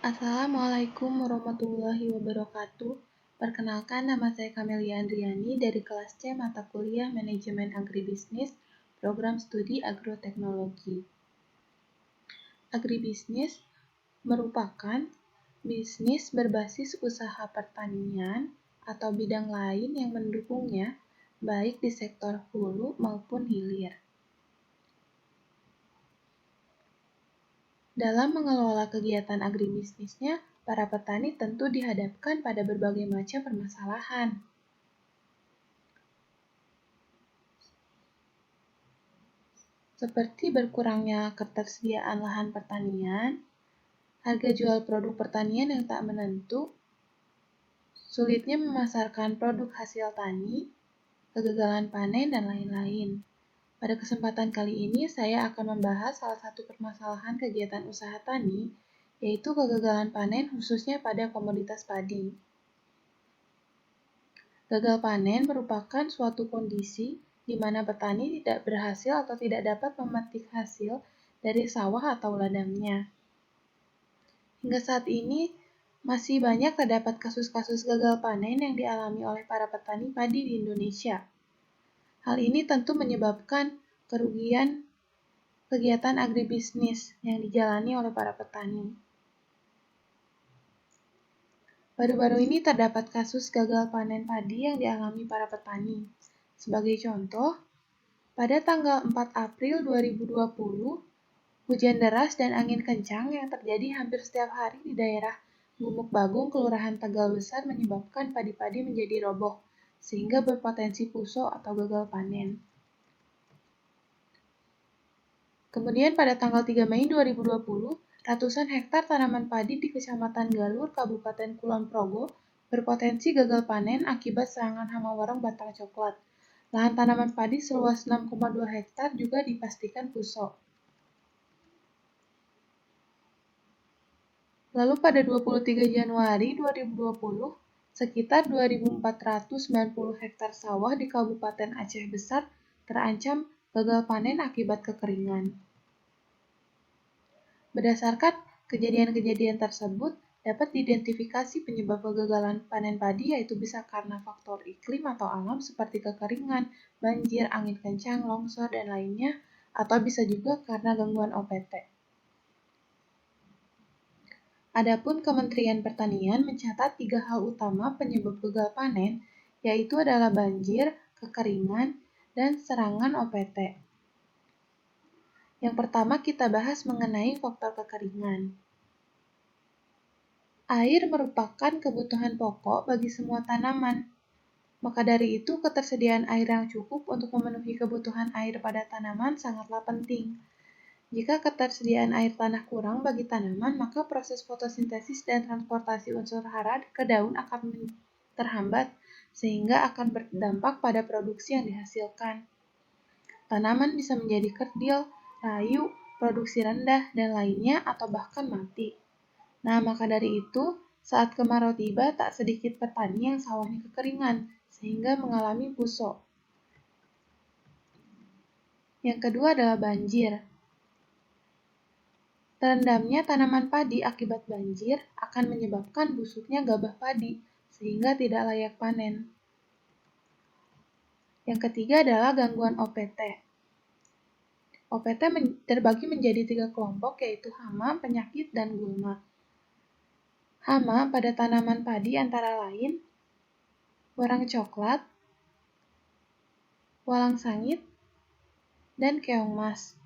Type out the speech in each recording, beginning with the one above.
Assalamualaikum warahmatullahi wabarakatuh. Perkenalkan, nama saya Kamelia Andriani dari kelas C mata kuliah Manajemen Agribisnis, Program Studi Agroteknologi. Agribisnis merupakan bisnis berbasis usaha pertanian atau bidang lain yang mendukungnya, baik di sektor hulu maupun hilir. Dalam mengelola kegiatan agribisnisnya, para petani tentu dihadapkan pada berbagai macam permasalahan. Seperti berkurangnya ketersediaan lahan pertanian, harga jual produk pertanian yang tak menentu, sulitnya memasarkan produk hasil tani, kegagalan panen, dan lain-lain. Pada kesempatan kali ini, saya akan membahas salah satu permasalahan kegiatan usaha tani, yaitu kegagalan panen khususnya pada komoditas padi. Gagal panen merupakan suatu kondisi di mana petani tidak berhasil atau tidak dapat memetik hasil dari sawah atau ladangnya. Hingga saat ini, masih banyak terdapat kasus-kasus gagal panen yang dialami oleh para petani padi di Indonesia. Hal ini tentu menyebabkan kerugian kegiatan agribisnis yang dijalani oleh para petani. Baru-baru ini terdapat kasus gagal panen padi yang dialami para petani. Sebagai contoh, pada tanggal 4 April 2020, hujan deras dan angin kencang yang terjadi hampir setiap hari di daerah Gumuk Bagung, Kelurahan Tegal Besar menyebabkan padi-padi menjadi roboh, sehingga berpotensi puso atau gagal panen. Kemudian pada tanggal 3 Mei 2020, ratusan hektar tanaman padi di Kecamatan Galur, Kabupaten Kulon Progo berpotensi gagal panen akibat serangan hama warong batang coklat. Lahan tanaman padi seluas 6,2 hektar juga dipastikan puso. Lalu pada 23 Januari 2020, sekitar 2.490 hektar sawah di Kabupaten Aceh Besar terancam gagal panen akibat kekeringan. Berdasarkan kejadian-kejadian tersebut, dapat diidentifikasi penyebab kegagalan panen padi yaitu bisa karena faktor iklim atau alam seperti kekeringan, banjir, angin kencang, longsor, dan lainnya, atau bisa juga karena gangguan OPT. Adapun Kementerian Pertanian mencatat 3 hal utama penyebab gagal panen, yaitu adalah banjir, kekeringan, dan serangan OPT. Yang pertama kita bahas mengenai faktor kekeringan. Air merupakan kebutuhan pokok bagi semua tanaman. Maka dari itu, ketersediaan air yang cukup untuk memenuhi kebutuhan air pada tanaman sangatlah penting. Jika ketersediaan air tanah kurang bagi tanaman, maka proses fotosintesis dan transportasi unsur hara ke daun akan terhambat, sehingga akan berdampak pada produksi yang dihasilkan. Tanaman bisa menjadi kerdil, layu, produksi rendah, dan lainnya, atau bahkan mati. Nah, maka dari itu, saat kemarau tiba, tak sedikit petani yang sawahnya kekeringan, sehingga mengalami puso. Yang kedua adalah banjir. Terendamnya tanaman padi akibat banjir akan menyebabkan busuknya gabah padi, sehingga tidak layak panen. Yang ketiga adalah gangguan OPT. OPT terbagi menjadi 3 kelompok, yaitu hama, penyakit, dan gulma. Hama pada tanaman padi antara lain warang coklat, walang sangit, dan keong mas.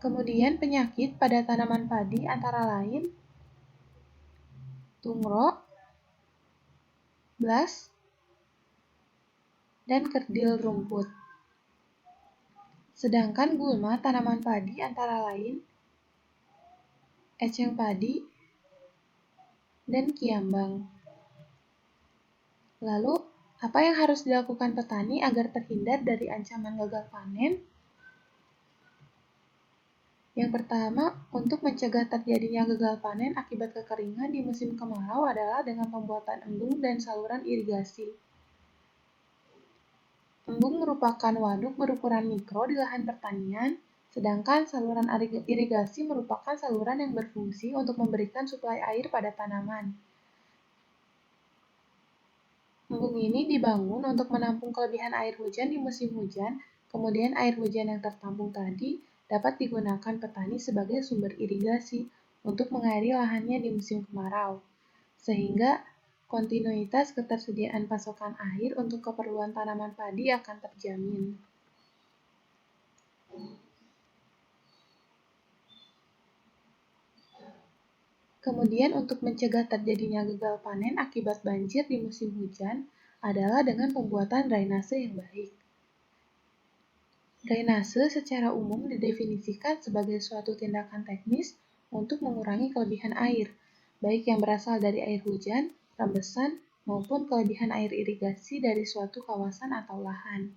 Kemudian penyakit pada tanaman padi antara lain tungro, blas, dan kerdil rumput. Sedangkan gulma tanaman padi antara lain eceng padi dan kiambang. Lalu, apa yang harus dilakukan petani agar terhindar dari ancaman gagal panen? Yang pertama, untuk mencegah terjadinya gagal panen akibat kekeringan di musim kemarau adalah dengan pembuatan embung dan saluran irigasi. Embung merupakan waduk berukuran mikro di lahan pertanian, Sedangkan saluran irigasi merupakan saluran yang berfungsi untuk memberikan suplai air pada tanaman. Embung ini dibangun untuk menampung kelebihan air hujan di musim hujan, kemudian air hujan yang tertampung tadi dapat digunakan petani sebagai sumber irigasi untuk mengairi lahannya di musim kemarau, sehingga kontinuitas ketersediaan pasokan air untuk keperluan tanaman padi akan terjamin. Kemudian untuk mencegah terjadinya gagal panen akibat banjir di musim hujan adalah dengan pembuatan drainase yang baik. Drainase secara umum didefinisikan sebagai suatu tindakan teknis untuk mengurangi kelebihan air, baik yang berasal dari air hujan, rembesan, maupun kelebihan air irigasi dari suatu kawasan atau lahan.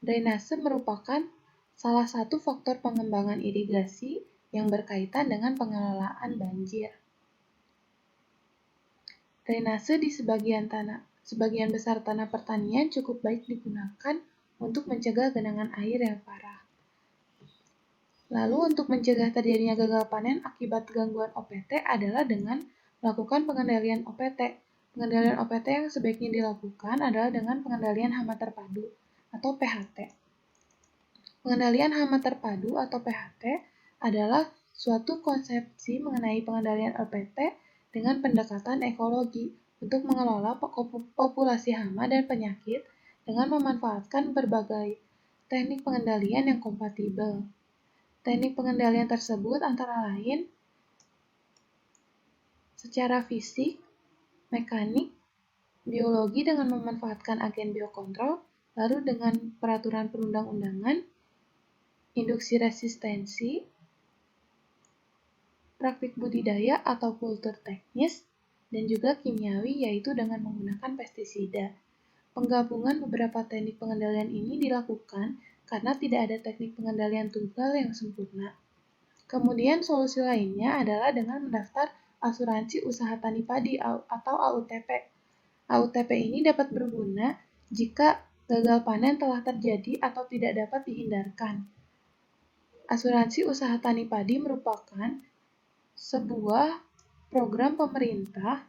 Drainase merupakan salah satu faktor pengembangan irigasi yang berkaitan dengan pengelolaan banjir. Drainase di sebagian besar tanah pertanian cukup baik digunakan untuk mencegah genangan air yang parah. Lalu untuk mencegah terjadinya gagal panen akibat gangguan OPT adalah dengan melakukan pengendalian OPT. Pengendalian OPT yang sebaiknya dilakukan adalah dengan pengendalian hama terpadu atau PHT. Pengendalian hama terpadu atau PHT adalah suatu konsepsi mengenai pengendalian OPT dengan pendekatan ekologi untuk mengelola populasi hama dan penyakit dengan memanfaatkan berbagai teknik pengendalian yang kompatibel. Teknik pengendalian tersebut antara lain secara fisik, mekanik, biologi dengan memanfaatkan agen biokontrol, lalu dengan peraturan perundang-undangan, induksi resistensi, praktik budidaya atau kultur teknis, dan juga kimiawi yaitu dengan menggunakan pestisida. Penggabungan beberapa teknik pengendalian ini dilakukan karena tidak ada teknik pengendalian tunggal yang sempurna. Kemudian solusi lainnya adalah dengan mendaftar asuransi usaha tani padi atau AUTP. AUTP ini dapat berguna jika gagal panen telah terjadi atau tidak dapat dihindarkan. Asuransi usaha tani padi merupakan sebuah program pemerintah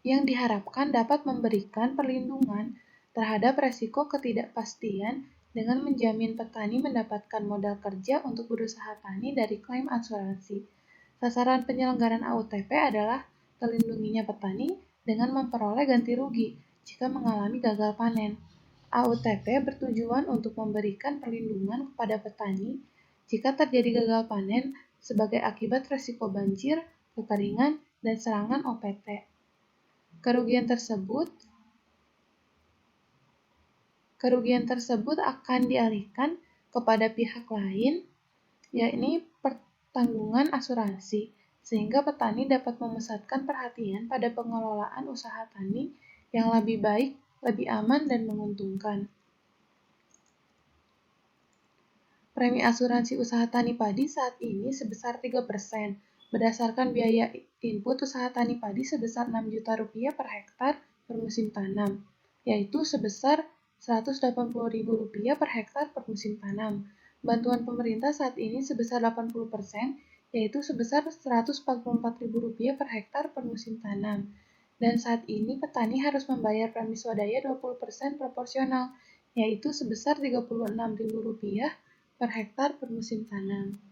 yang diharapkan dapat memberikan perlindungan terhadap resiko ketidakpastian dengan menjamin petani mendapatkan modal kerja untuk berusaha tani dari klaim asuransi. Sasaran penyelenggaraan AUTP adalah terlindunginya petani dengan memperoleh ganti rugi jika mengalami gagal panen. AUTP bertujuan untuk memberikan perlindungan kepada petani jika terjadi gagal panen sebagai akibat resiko banjir, kekeringan, dan serangan OPT. Kerugian tersebut akan dialihkan kepada pihak lain, yakni pertanggungan asuransi, sehingga petani dapat memusatkan perhatian pada pengelolaan usaha tani yang lebih baik, lebih aman, dan menguntungkan. Premi asuransi usaha tani padi saat ini sebesar 3%, berdasarkan biaya input usaha tani padi sebesar Rp6 juta per hektar per musim tanam, yaitu sebesar Rp180.000 per hektar per musim tanam. Bantuan pemerintah saat ini sebesar 80%, yaitu sebesar Rp144.000 per hektar per musim tanam. Dan saat ini petani harus membayar premi swadaya 20% proporsional, yaitu sebesar Rp36.000 per hektar per musim tanam.